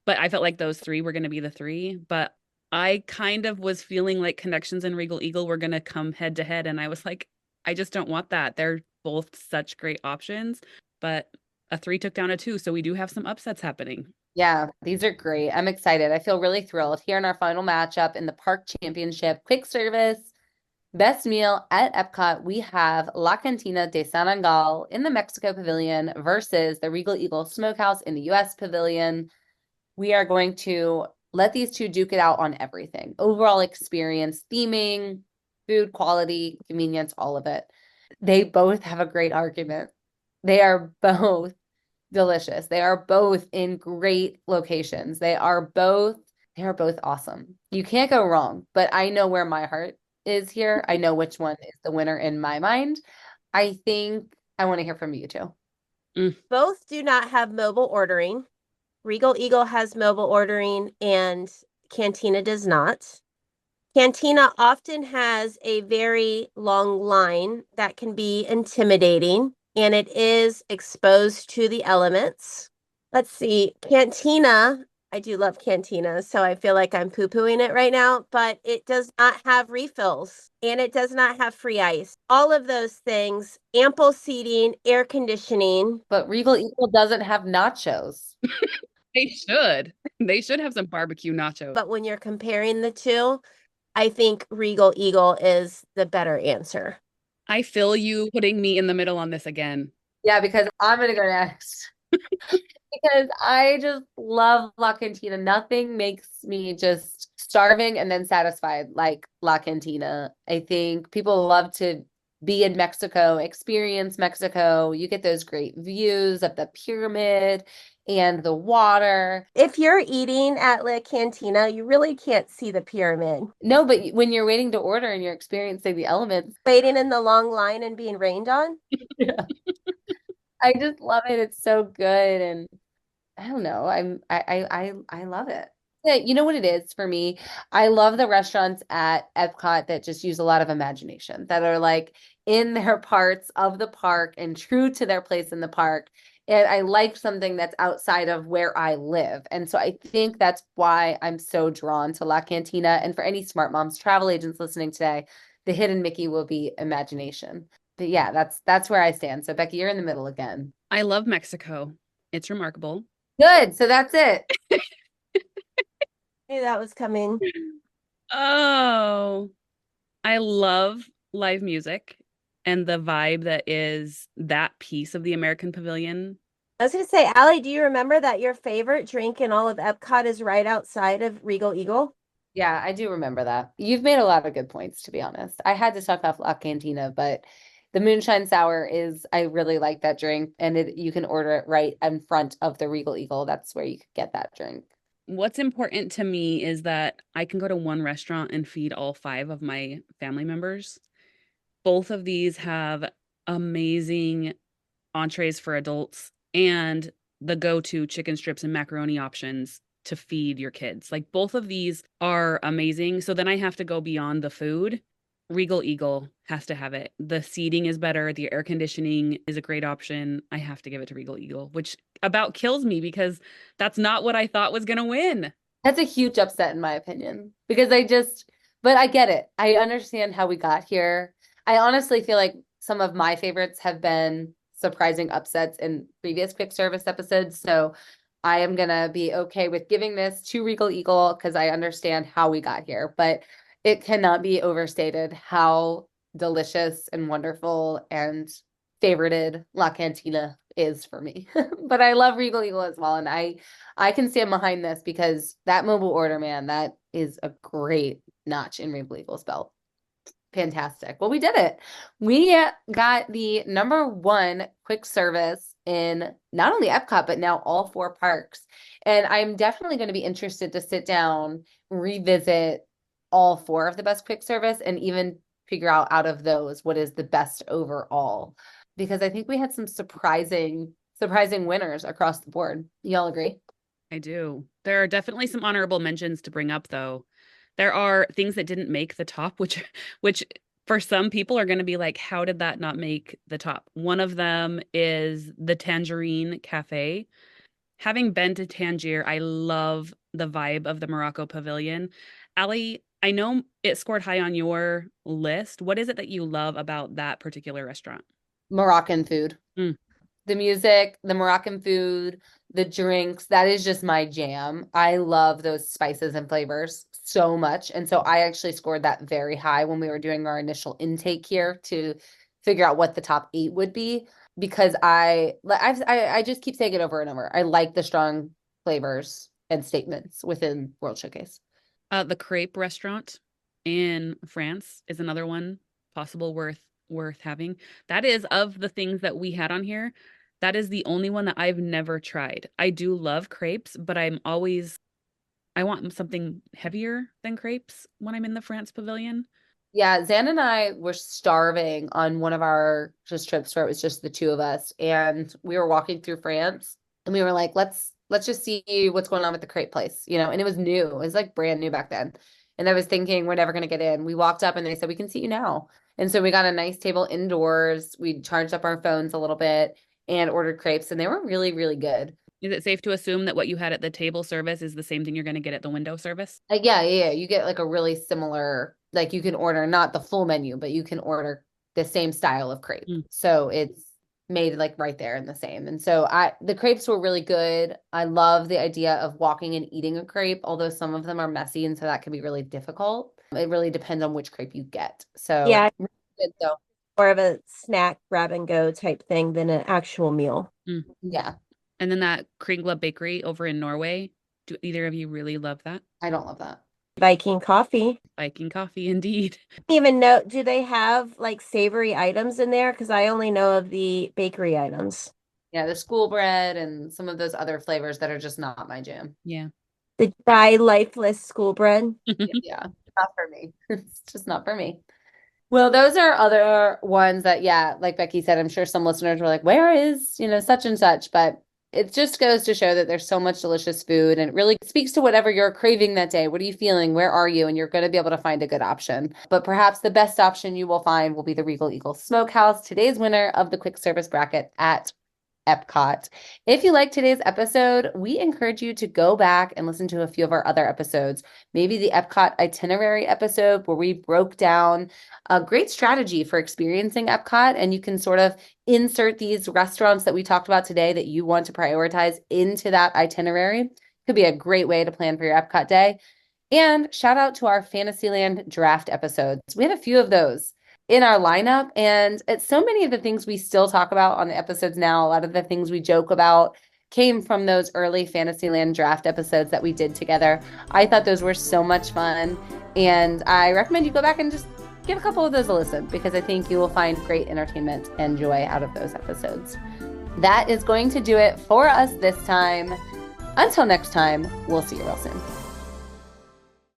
But I felt like those 3 were going to be the 3. But I kind of was feeling like Connections and Regal Eagle were going to come head to head. And I was like, I just don't want that. They're both such great options. But a 3 took down a 2. So we do have some upsets happening. Yeah, these are great. I'm excited. I feel really thrilled. Here in our final matchup in the Park Championship, quick service, best meal at EPCOT, we have La Cantina de San Angel in the Mexico Pavilion versus the Regal Eagle Smokehouse in the US Pavilion. We are going to let these 2 duke it out on everything. Overall experience, theming, food quality, convenience, all of it. They both have a great argument. They are both delicious. They are both in great locations. They are both awesome. You can't go wrong, but I know where my heart is here. I know which one is the winner in my mind. I think I want to hear from you too. Both do not have mobile ordering. Regal Eagle has mobile ordering and Cantina does not. Cantina often has a very long line that can be intimidating, and it is exposed to the elements. Let's see. Cantina, I do love Cantina, so I feel like I'm poo-pooing it right now, but it does not have refills, and it does not have free ice. All of those things, ample seating, air conditioning. But Regal Eagle doesn't have nachos. They should. They should have some barbecue nachos. But when you're comparing the 2, I think Regal Eagle is the better answer. I feel you putting me in the middle on this again. Yeah, because I'm going to go next. Because I just love La Cantina. Nothing makes me just starving and then satisfied like La Cantina. I think people love to be in Mexico, experience Mexico. You get those great views of the pyramid and the water. If you're eating at La Cantina, you really can't see the pyramid. No, but when you're waiting to order and you're experiencing the elements. Waiting in the long line and being rained on. Yeah. I just love it. It's so good. And I don't know. I love it. Yeah, you know what it is for me? I love the restaurants at EPCOT that just use a lot of imagination, that are like in their parts of the park and true to their place in the park. And I like something that's outside of where I live. And so I think that's why I'm so drawn to La Cantina. And for any Smart Moms travel agents listening today, the hidden Mickey will be imagination. But yeah, that's where I stand. So Becki, you're in the middle again. I love Mexico. It's remarkable. Good. So that's it. Hey, that was coming. Oh, I love live music and the vibe that is that piece of the American Pavilion. I was going to say, Allie, do you remember that your favorite drink in all of EPCOT is right outside of Regal Eagle? Yeah, I do remember that. You've made a lot of good points, to be honest. I had to talk off La Cantina, but the Moonshine Sour I really like that drink, and you can order it right in front of the Regal Eagle. That's where you could get that drink. What's important to me is that I can go to one restaurant and feed all 5 of my family members. Both of these have amazing entrees for adults and the go-to chicken strips and macaroni options to feed your kids. Like both of these are amazing. So then I have to go beyond the food Regal Eagle has to have it. The seating is better. The air conditioning is a great option. I have to give it to Regal Eagle, which about kills me because that's not what I thought was going to win. That's a huge upset in my opinion because but I get it. I understand how we got here. I honestly feel like some of my favorites have been surprising upsets in previous quick service episodes. So I am going to be okay with giving this to Regal Eagle because I understand how we got here, but it cannot be overstated how delicious and wonderful and favorited La Cantina is for me. But I love Regal Eagle as well. And I can stand behind this because that mobile order, man, that is a great notch in Regal Eagle's belt. Fantastic. Well, we did it. We got the #1 quick service in not only EPCOT, but now all 4 parks. And I'm definitely going to be interested to sit down, revisit all 4 of the best quick service and even figure out of those what is the best overall. Because I think we had some surprising winners across the board. Y'all agree? I do. There are definitely some honorable mentions to bring up, though. There are things that didn't make the top, which for some people are going to be like, how did that not make the top? One of them is the Tangerine Cafe. Having been to Tangier, I love the vibe of the Morocco Pavilion. Allie, I know it scored high on your list. What is it that you love about that particular restaurant? Moroccan food. The music, the Moroccan food, the drinks, that is just my jam. I love those spices and flavors so much. And so I actually scored that very high when we were doing our initial intake here to figure out what the top 8 would be, because I just keep saying it over and over. I like the strong flavors and statements within World Showcase. The Crepe restaurant in France is another one possible worth having. That is, of the things that we had on here, that is the only one that I've never tried. I do love crepes, but I want something heavier than crepes when I'm in the France pavilion. Yeah, Zan and I were starving on one of our just trips where it was just the 2 of us, and we were walking through France and we were like, let's just see what's going on with the crepe place, and it was new. It was like brand new back then. And I was thinking we're never going to get in. We walked up and they said, we can see you now. And so we got a nice table indoors. We charged up our phones a little bit and ordered crepes, and they were really, really good. Is it safe to assume that what you had at the table service is the same thing you're going to get at the window service? Yeah. You get like a really similar, like you can order not the full menu, but you can order the same style of crepe. So it's made like right there in the same. And so the crepes were really good. I love the idea of walking and eating a crepe, although some of them are messy, and so that can be really difficult. It really depends on which crepe you get. So yeah, really good though. More of a snack grab and go type thing than an actual meal. Yeah. And then that Kringla Bakery over in Norway. Do either of you really love that? I don't love that. Viking coffee. Viking coffee, indeed. I don't even know, do they have like savory items in there? Because I only know of the bakery items. Yeah, the school bread and some of those other flavors that are just not my jam. Yeah. The dry, lifeless school bread. Yeah, not for me. It's just not for me. Well, those are other ones that, yeah, like Becki said, I'm sure some listeners were like, where is, such and such, but it just goes to show that there's so much delicious food, and it really speaks to whatever you're craving that day. What are you feeling? Where are you? And you're going to be able to find a good option. But perhaps the best option you will find will be the Regal Eagle Smokehouse, today's winner of the quick service bracket at EPCOT. If you like today's episode, we encourage you to go back and listen to a few of our other episodes. Maybe the EPCOT itinerary episode where we broke down a great strategy for experiencing EPCOT, and you can sort of insert these restaurants that we talked about today that you want to prioritize into that itinerary. Could be a great way to plan for your EPCOT day. And shout out to our Fantasyland draft episodes. We have a few of those in our lineup, and it's so many of the things we still talk about on the episodes now. A lot of the things we joke about came from those early Fantasyland draft episodes that we did together. I thought those were so much fun, and I recommend you go back and just give a couple of those a listen, because I think you will find great entertainment and joy out of those episodes. That is going to do it for us this time. Until next time, we'll see you real soon.